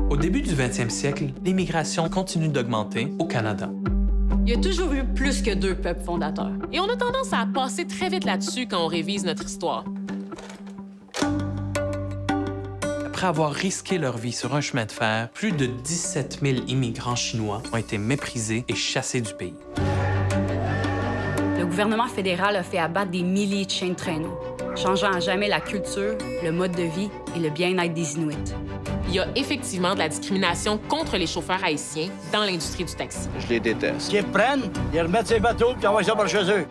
Au début du 20e siècle, l'immigration continue d'augmenter au Canada. Il y a toujours eu plus que 2 peuples fondateurs. Et on a tendance à passer très vite là-dessus quand on révise notre histoire. Après avoir risqué leur vie sur un chemin de fer, plus de 17 000 immigrants chinois ont été méprisés et chassés du pays. Le gouvernement fédéral a fait abattre des milliers de chiens de traîneau, changeant à jamais la culture, le mode de vie et le bien-être des Inuits. Il y a effectivement de la discrimination contre les chauffeurs haïtiens dans l'industrie du taxi. Je les déteste. Qu'ils prennent, ils remettent ses bateaux puis envoient ça par chez eux.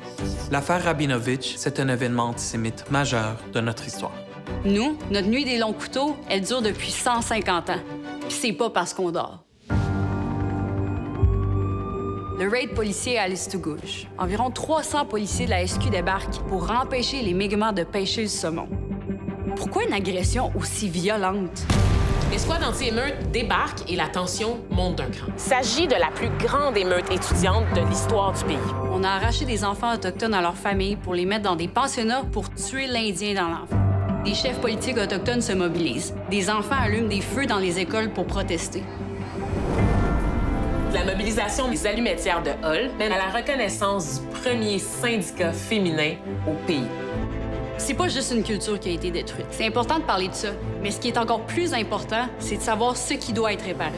L'affaire Rabinovitch, c'est un événement antisémite majeur de notre histoire. Nous, notre nuit des longs couteaux, elle dure depuis 150 ans. Puis c'est pas parce qu'on dort. Le raid policier à Listugouche. Environ 300 policiers de la SQ débarquent pour empêcher les migrants de pêcher le saumon. Pourquoi une agression aussi violente? L'escouade anti-émeute débarque et la tension monte d'un cran. Il s'agit de la plus grande émeute étudiante de l'histoire du pays. On a arraché des enfants autochtones à leur famille pour les mettre dans des pensionnats pour tuer l'Indien dans l'enfant. Des chefs politiques autochtones se mobilisent. Des enfants allument des feux dans les écoles pour protester. La mobilisation des allumettières de Hull mène à la reconnaissance du premier syndicat féminin au pays. C'est pas juste une culture qui a été détruite. C'est important de parler de ça, mais ce qui est encore plus important, c'est de savoir ce qui doit être réparé.